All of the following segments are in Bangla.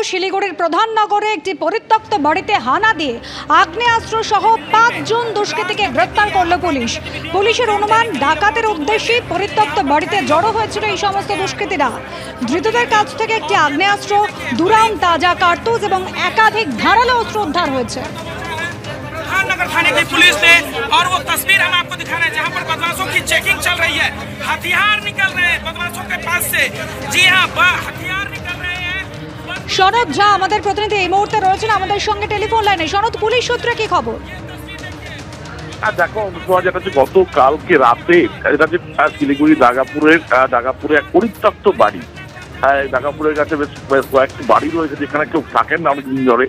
শিলিগুড়ির প্রধান নগরে একটি পরিত্যক্ত বাড়িতে হানা দিয়ে আগ্নেয়াস্ত্র সহ ৫ জন দুষ্কৃতীকে গ্রেপ্তার করল পুলিশ। পুলিশের অনুমান ডাকাতের উদ্দেশ্যে পরিত্যক্ত বাড়িতে জড়ো হয়েছিল এই সমস্ত দুষ্কৃতীরা। ধৃতদের কাছ থেকে একটি আগ্নেয়াস্ত্র, 2 রাউন্ড তাজা কার্তুজ এবং একাধিক ধারালো অস্ত্র উদ্ধার হয়েছে। नगर थाने की पुलिस ने और वो तस्वीर हम आपको दिखाना है जहां पर बदमाशों की चेकिंग चल रही है। हथियार निकल रहे हैं बदमाशों के पास से। जी हां, हथियार निकल रहे हैं। শরৎ ঝা আমাদের প্রতিনিধি এই মুহূর্তে রয়েছেন আমাদের সঙ্গে টেলিফোন লাইনে। শরৎ, পুলিশ সূত্রে কি খবর? দেখো, যেটা হচ্ছে গতকালকে রাতে এটা হচ্ছে শিলিগুড়ি দাগাপুরে এক পরিত্যক্ত বাড়ি। দাগাপুরের কাছে বেশ কয়েকটি বাড়ি রয়েছে যেখানে কেউ থাকেন না অনেকদিন ধরে,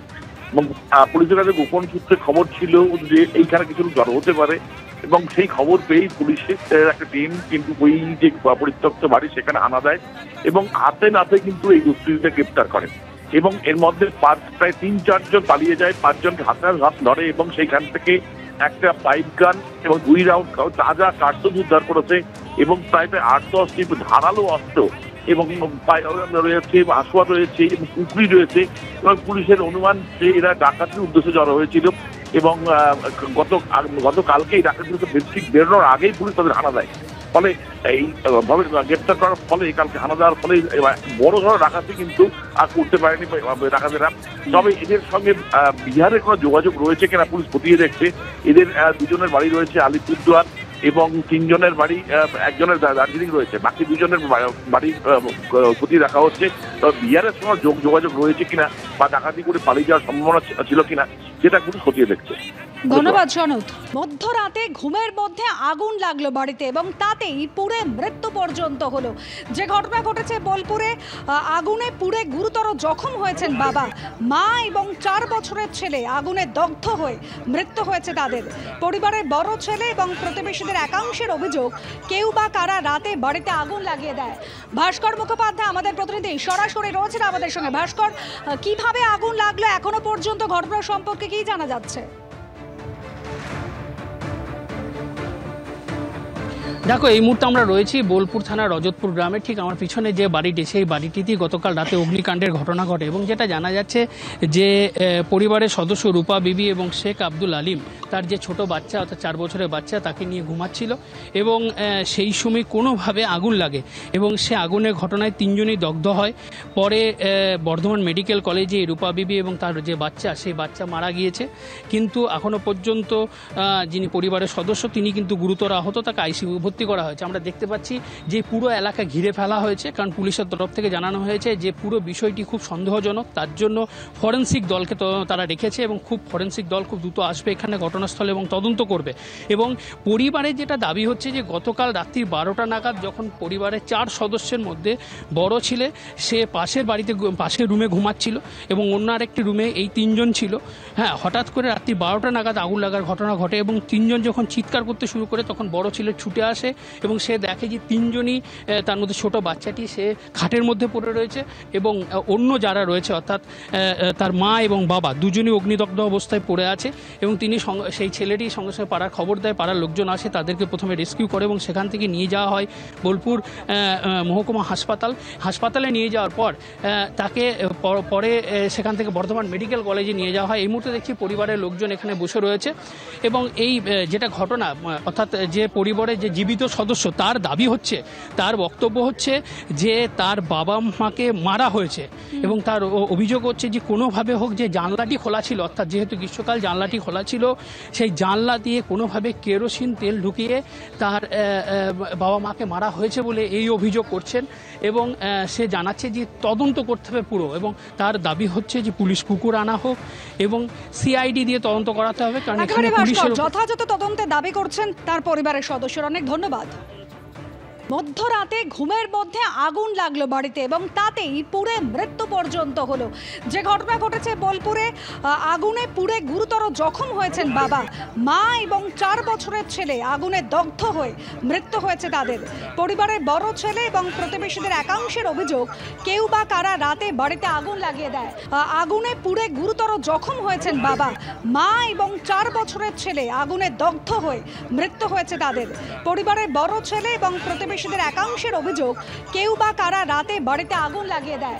এবং পুলিশের কাছে গোপন সূত্রে খবর ছিল যে এইখানে কিছু জড়ো হতে পারে, এবং সেই খবর পেয়েই পুলিশের একটা টিম কিন্তু ওই যে পরিত্যক্ত বাড়ি সেখানে হানা দেয় এবং হাতে নাতে কিন্তু এই দুষ্কৃতীদের গ্রেপ্তার করে। এবং এর মধ্যে প্রায় ৩-৪ জন পালিয়ে যায়, ৫ জনকে হাতে হাত ধরে এবং সেইখান থেকে একটা পাইপ গান এবং 2 রাউন্ড তাজা কার্তুজ উদ্ধার করেছে এবং প্রায় ৮-১০টি ধারালো অস্ত্র এবং রয়েছে, হাসুয়া রয়েছে এবং কুকরি রয়েছে। এবং পুলিশের অনুমান যে এরা ডাকাতির উদ্দেশ্যে জড়ো হয়েছিল এবং গতকালকে এই ডাকাতির ঠিক বেরোনোর আগেই পুলিশ তাদের হানা দেয়। ফলে এইভাবে গ্রেপ্তার করার ফলে কালকে হানা দেওয়ার ফলে বড় ধরনের ডাকাতি কিন্তু আর করতে পারেনি ডাকাতেরা। তবে এদের সঙ্গে বিহারের কোনো যোগাযোগ রয়েছে কিনা পুলিশ খতিয়ে দেখছে। এদের 2 জনের বাড়ি রয়েছে আলিপুরদুয়ার এবং 3 জনের বাড়ি, একজনের দার্জিলিং রয়েছে, বাকি 2 জনের বাড়ি খতিয়ে দেখা হচ্ছে। তবে বিহারের সঙ্গে যোগাযোগ রয়েছে কিনা বা ডাকাতি করে পালিয়ে যাওয়ার সম্ভাবনা ছিল কিনা সেটা পুলিশ খতিয়ে দেখছে। ধন্যবাদ শরৎ। মধ্যরাতে ঘুমের মধ্যে আগুন লাগলো বাড়িতে এবং তাতেই পুড়ে মৃত্যু পর্যন্ত হলো। যে ঘটনা ঘটেছে বোলপুরে, আগুনে পুড়ে গুরুতর জখম হয়েছেন বাবা, মা এবং 4 বছরের ছেলে আগুনে দগ্ধ হয়ে মৃত্যু হয়েছে তাদের। পরিবারের বড় ছেলে এবং প্রতিবেশীদের একাংশের অভিযোগ কেউ বা কারা রাতে বাড়িতে আগুন লাগিয়ে দেয়। ভাস্কর মুখোপাধ্যায় আমাদের প্রতিনিধি সরাসরি রয়েছেন আমাদের সঙ্গে। ভাস্কর, কিভাবে আগুন লাগলো এখনো পর্যন্ত ঘটনা সম্পর্কে কি জানা যাচ্ছে? দেখো, এই মুহূর্তে আমরা রয়েছি বোলপুর থানার রজতপুর গ্রামে। ঠিক আমার পিছনে যে বাড়িটি, সেই বাড়িটিতেই গতকাল রাতে অগ্নিকাণ্ডের ঘটনা ঘটে এবং যেটা জানা যাচ্ছে যে পরিবারের সদস্য রূপা বিবি এবং শেখ আব্দুল আলিম, তার যে ছোট বাচ্চা অর্থাৎ 4 বছরের বাচ্চা, তাকে নিয়ে ঘুমাচ্ছিল এবং সেই সময় কোনোভাবে আগুন লাগে এবং সে আগুনের ঘটনায় 3 জনই দগ্ধ হয়। পরে বর্ধমান মেডিকেল কলেজে রূপা বিবি এবং তার যে বাচ্চা, সেই বাচ্চা মারা গিয়েছে। কিন্তু এখনও পর্যন্ত যিনি পরিবারের সদস্য তিনি কিন্তু গুরুতর আহত, তাকে আইসিইউ ভর্তি করা হয়েছে। আমরা দেখতে পাচ্ছি যে পুরো এলাকা ঘিরে ফেলা হয়েছে, কারণ পুলিশের তরফ থেকে জানানো হয়েছে যে পুরো বিষয়টি খুব সন্দেহজনক। তার জন্য ফরেন্সিক দলকে তারা রেখেছে এবং ফরেন্সিক দল খুব দ্রুত আসবে এখানে ঘটনাস্থলে এবং তদন্ত করবে। এবং পরিবারের যেটা দাবি হচ্ছে যে গতকাল রাত্রি 12টা নাগাদ যখন পরিবারের 4 সদস্যের মধ্যে বড় ছেলে সে পাশের রুমে ঘুমাচ্ছিল এবং অন্য আরেকটি রুমে এই 3 জন ছিল। হঠাৎ করে রাত্রি 12টা নাগাদ আগুন লাগার ঘটনা ঘটে এবং 3 জন যখন চিৎকার করতে শুরু করে তখন বড় ছেলে ছুটে আসে এবং সে দেখে যে 3 জনই, তার মধ্যে ছোট বাচ্চাটি সে খাটের মধ্যে পড়ে রয়েছে এবং অন্য যারা রয়েছে অর্থাৎ তার মা এবং বাবা 2 জনই অগ্নিদগ্ধ অবস্থায় পড়ে আছে। এবং তিনি সেই ছেলেটি সঙ্গে সঙ্গে পাড়ার খবর দেয়, পাড়ার লোকজন আসে, তাদেরকে প্রথমে রেস্কিউ করে এবং সেখান থেকে নিয়ে যাওয়া হয় বোলপুর মহকুমা হাসপাতালে নিয়ে যাওয়ার পর তাকে পরে সেখান থেকে বর্ধমান মেডিকেল কলেজে নিয়ে যাওয়া হয়। এই মুহূর্তে দেখছি পরিবারের লোকজন এখানে বসে রয়েছে এবং এই যেটা ঘটনা অর্থাৎ যে পরিবারের যে জীবিত সদস্য তার দাবি হচ্ছে, তার বক্তব্য হচ্ছে যে তার বাবা মাকে মারা হয়েছে এবং তার অভিযোগ হচ্ছে যে কোনোভাবে হোক যে জানলাটি খোলা ছিল, অর্থাৎ যেহেতু গ্রীষ্মকাল জানলাটি খোলা ছিল, সেই জানলা দিয়ে কোনোভাবে কেরোসিন তেল ঢুকিয়ে তার বাবা মাকে মারা হয়েছে বলে এই অভিযোগ করছেন। এবং সে জানাচ্ছে যে তদন্ত করতে হবে পুরো, এবং তার দাবি হচ্ছে যে পুলিশ কুকুর আনা হোক এবং সিআইডি দিয়ে তদন্ত করাতে হবে, কারণ এখানে পুলিশের যথাযথ তদন্তের দাবি করছেন তার পরিবারের সদস্যরা। অনেক ধন্যবাদ। মধ্যরাতে ঘুমের মধ্যে আগুন লাগলো বাড়িতে এবং তাতেই পুড়ে মৃত্যু পর্যন্ত হলো। যে ঘটনা ঘটেছে বোলপুরে, আগুনে পুড়ে গুরুতর জখম হয়েছেন বাবা, মা এবং 4 বছরের ছেলে আগুনে দগ্ধ হয়ে মৃত্যু হয়েছে তাদের। পরিবারের বড় ছেলে এবং প্রতিবেশীদের একাংশের অভিযোগ কেউ বা কারা রাতে বাড়িতে আগুন লাগিয়ে দেয়। আগুনে পুড়ে গুরুতর জখম হয়েছেন বাবা, মা এবং 4 বছরের ছেলে আগুনে দগ্ধ হয়ে মৃত্যু হয়েছে তাদের। পরিবারের বড় ছেলে এবং প্রতিবেশীদের একাংশের অভিযোগ কেউ বা কারা রাতে বাড়িতে আগুন লাগিয়ে দেয়।